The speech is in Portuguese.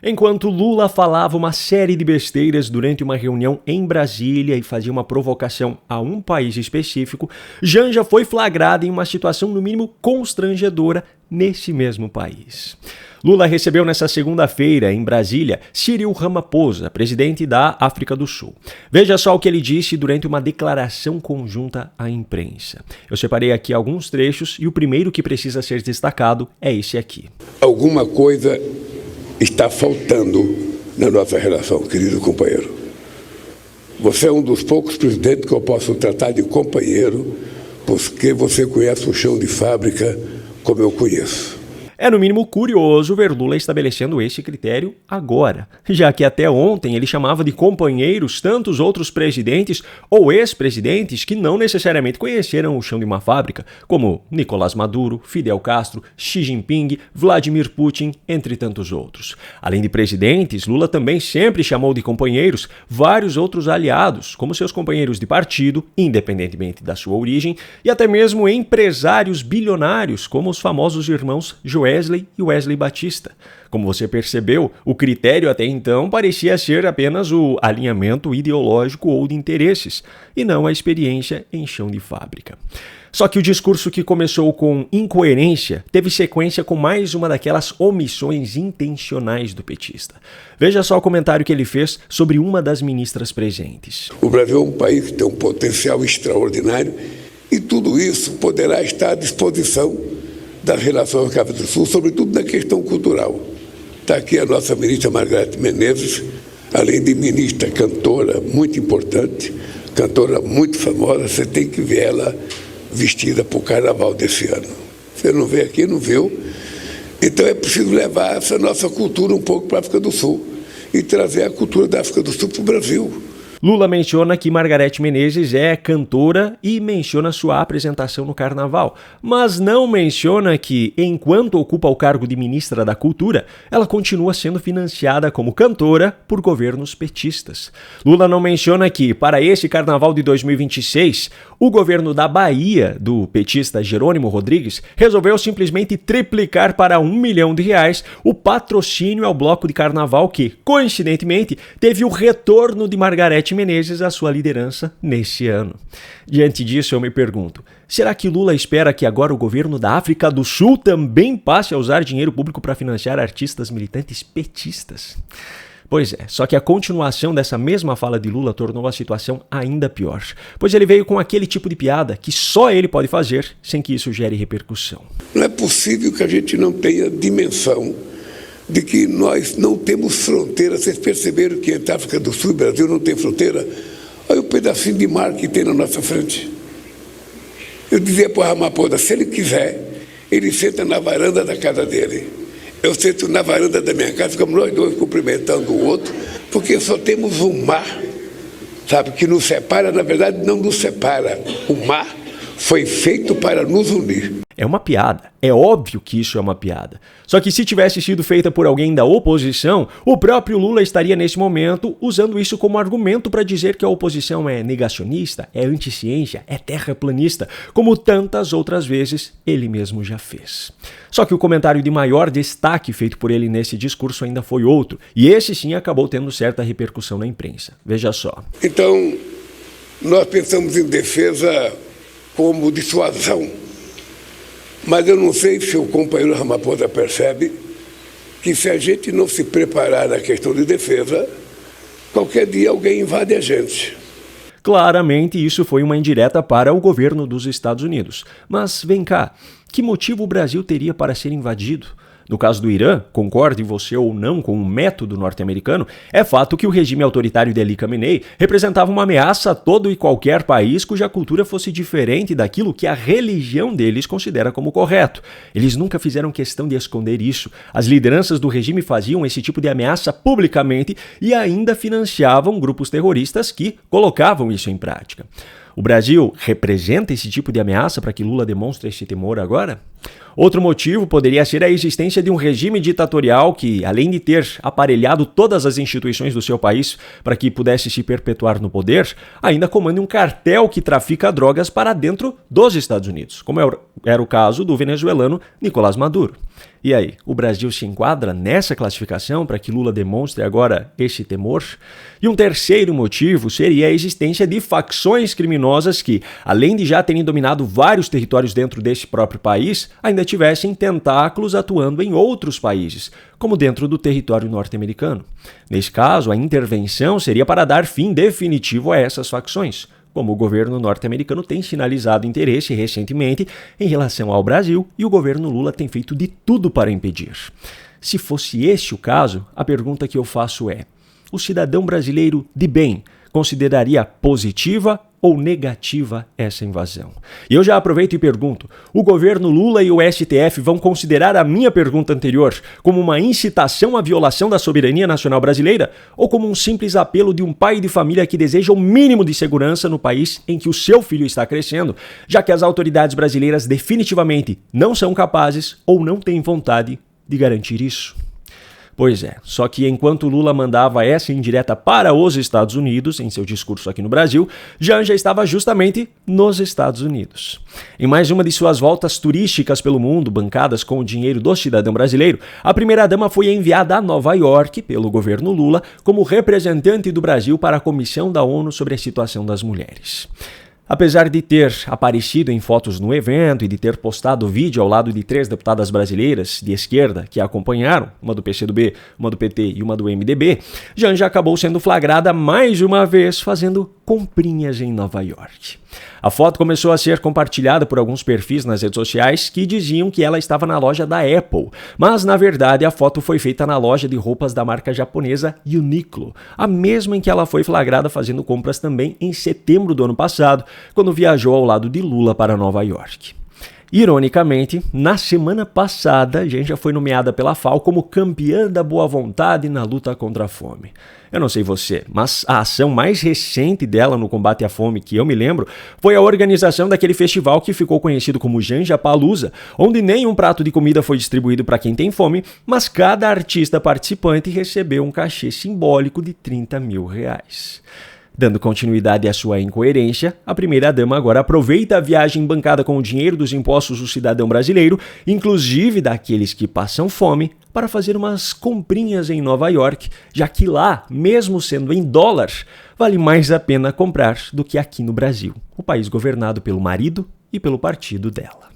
Enquanto Lula falava uma série de besteiras durante uma reunião em Brasília e fazia uma provocação a um país específico, Janja foi flagrada em uma situação no mínimo constrangedora nesse mesmo país. Lula recebeu nesta segunda-feira, em Brasília, Cyril Ramaphosa, presidente da África do Sul. Veja só o que ele disse durante uma declaração conjunta à imprensa. Eu separei aqui alguns trechos e o primeiro que precisa ser destacado é esse aqui. Alguma coisa está faltando na nossa relação, querido companheiro. Você é um dos poucos presidentes que eu posso tratar de companheiro, porque você conhece o chão de fábrica como eu conheço. É no mínimo curioso ver Lula estabelecendo esse critério agora, já que até ontem ele chamava de companheiros tantos outros presidentes ou ex-presidentes que não necessariamente conheceram o chão de uma fábrica, como Nicolás Maduro, Fidel Castro, Xi Jinping, Vladimir Putin, entre tantos outros. Além de presidentes, Lula também sempre chamou de companheiros vários outros aliados, como seus companheiros de partido, independentemente da sua origem, e até mesmo empresários bilionários, como os famosos irmãos Wesley e Wesley Batista. Como você percebeu, o critério até então parecia ser apenas o alinhamento ideológico ou de interesses, e não a experiência em chão de fábrica. Só que o discurso que começou com incoerência teve sequência com mais uma daquelas omissões intencionais do petista. Veja só o comentário que ele fez sobre uma das ministras presentes. O Brasil é um país que tem um potencial extraordinário e tudo isso poderá estar à disposição das relações com a África do Sul, sobretudo na questão cultural. Está aqui a nossa ministra Margareth Menezes, além de ministra, cantora muito importante, cantora muito famosa, você tem que ver ela vestida para o carnaval desse ano. Você não vê aqui, não viu? Então é preciso levar essa nossa cultura um pouco para a África do Sul e trazer a cultura da África do Sul para o Brasil. Lula menciona que Margareth Menezes é cantora e menciona sua apresentação no carnaval, mas não menciona que, enquanto ocupa o cargo de ministra da Cultura, ela continua sendo financiada como cantora por governos petistas. Lula não menciona que, para esse carnaval de 2026, o governo da Bahia, do petista Jerônimo Rodrigues, resolveu simplesmente triplicar para R$1 milhão o patrocínio ao bloco de carnaval que, coincidentemente, teve o retorno de Margareth Menezes à sua liderança nesse ano. Diante disso, eu me pergunto, será que Lula espera que agora o governo da África do Sul também passe a usar dinheiro público para financiar artistas militantes petistas? Pois é, só que a continuação dessa mesma fala de Lula tornou a situação ainda pior, pois ele veio com aquele tipo de piada que só ele pode fazer sem que isso gere repercussão. Não é possível que a gente não tenha dimensão de que nós não temos fronteira. Vocês perceberam que entre a África do Sul e o Brasil não tem fronteira? Olha o pedacinho de mar que tem na nossa frente. Eu dizia para o Ramaphosa, se ele quiser, ele senta na varanda da casa dele. Eu sento na varanda da minha casa, ficamos nós dois cumprimentando o outro, porque só temos um mar, sabe, que nos separa. Na verdade, não nos separa. O mar foi feito para nos unir. É uma piada. É óbvio que isso é uma piada. Só que se tivesse sido feita por alguém da oposição, o próprio Lula estaria nesse momento usando isso como argumento para dizer que a oposição é negacionista, é anti-ciência, é terraplanista, como tantas outras vezes ele mesmo já fez. Só que o comentário de maior destaque feito por ele nesse discurso ainda foi outro, e esse sim acabou tendo certa repercussão na imprensa. Veja só. Então, nós pensamos em defesa como dissuasão. Mas eu não sei se o companheiro Ramaphosa percebe que se a gente não se preparar na questão de defesa, qualquer dia alguém invade a gente. Claramente isso foi uma indireta para o governo dos Estados Unidos. Mas vem cá, que motivo o Brasil teria para ser invadido? No caso do Irã, concorde você ou não com o método norte-americano, é fato que o regime autoritário de Ali Khamenei representava uma ameaça a todo e qualquer país cuja cultura fosse diferente daquilo que a religião deles considera como correto. Eles nunca fizeram questão de esconder isso. As lideranças do regime faziam esse tipo de ameaça publicamente e ainda financiavam grupos terroristas que colocavam isso em prática. O Brasil representa esse tipo de ameaça para que Lula demonstre esse temor agora? Outro motivo poderia ser a existência de um regime ditatorial que, além de ter aparelhado todas as instituições do seu país para que pudesse se perpetuar no poder, ainda comanda um cartel que trafica drogas para dentro dos Estados Unidos, como era o caso do venezuelano Nicolás Maduro. E aí, o Brasil se enquadra nessa classificação para que Lula demonstre agora esse temor? E um terceiro motivo seria a existência de facções criminosas que, além de já terem dominado vários territórios dentro desse próprio país, ainda tivessem tentáculos atuando em outros países, como dentro do território norte-americano. Nesse caso, a intervenção seria para dar fim definitivo a essas facções, como o governo norte-americano tem sinalizado interesse recentemente em relação ao Brasil e o governo Lula tem feito de tudo para impedir. Se fosse esse o caso, a pergunta que eu faço é: o cidadão brasileiro de bem consideraria positiva ou negativa essa invasão? E eu já aproveito e pergunto: o governo Lula e o STF vão considerar a minha pergunta anterior como uma incitação à violação da soberania nacional brasileira ou como um simples apelo de um pai de família que deseja o mínimo de segurança no país em que o seu filho está crescendo, já que as autoridades brasileiras definitivamente não são capazes ou não têm vontade de garantir isso? Pois é, só que enquanto Lula mandava essa indireta para os Estados Unidos, em seu discurso aqui no Brasil, Janja estava justamente nos Estados Unidos. Em mais uma de suas voltas turísticas pelo mundo, bancadas com o dinheiro do cidadão brasileiro, a primeira-dama foi enviada a Nova York pelo governo Lula como representante do Brasil para a Comissão da ONU sobre a Situação das Mulheres. Apesar de ter aparecido em fotos no evento e de ter postado vídeo ao lado de 3 deputadas brasileiras de esquerda que a acompanharam, uma do PCdoB, uma do PT e uma do MDB, Janja acabou sendo flagrada mais uma vez fazendo comprinhas em Nova York. A foto começou a ser compartilhada por alguns perfis nas redes sociais que diziam que ela estava na loja da Apple, mas na verdade a foto foi feita na loja de roupas da marca japonesa Uniqlo, a mesma em que ela foi flagrada fazendo compras também em setembro do ano passado, quando viajou ao lado de Lula para Nova York. Ironicamente, na semana passada, Janja foi nomeada pela FAO como campeã da boa vontade na luta contra a fome. Eu não sei você, mas a ação mais recente dela no combate à fome que eu me lembro foi a organização daquele festival que ficou conhecido como Janjapalooza, onde nenhum prato de comida foi distribuído para quem tem fome, mas cada artista participante recebeu um cachê simbólico de R$30 mil. Dando continuidade à sua incoerência, a primeira-dama agora aproveita a viagem bancada com o dinheiro dos impostos do cidadão brasileiro, inclusive daqueles que passam fome, para fazer umas comprinhas em Nova York, já que lá, mesmo sendo em dólar, vale mais a pena comprar do que aqui no Brasil, o país governado pelo marido e pelo partido dela.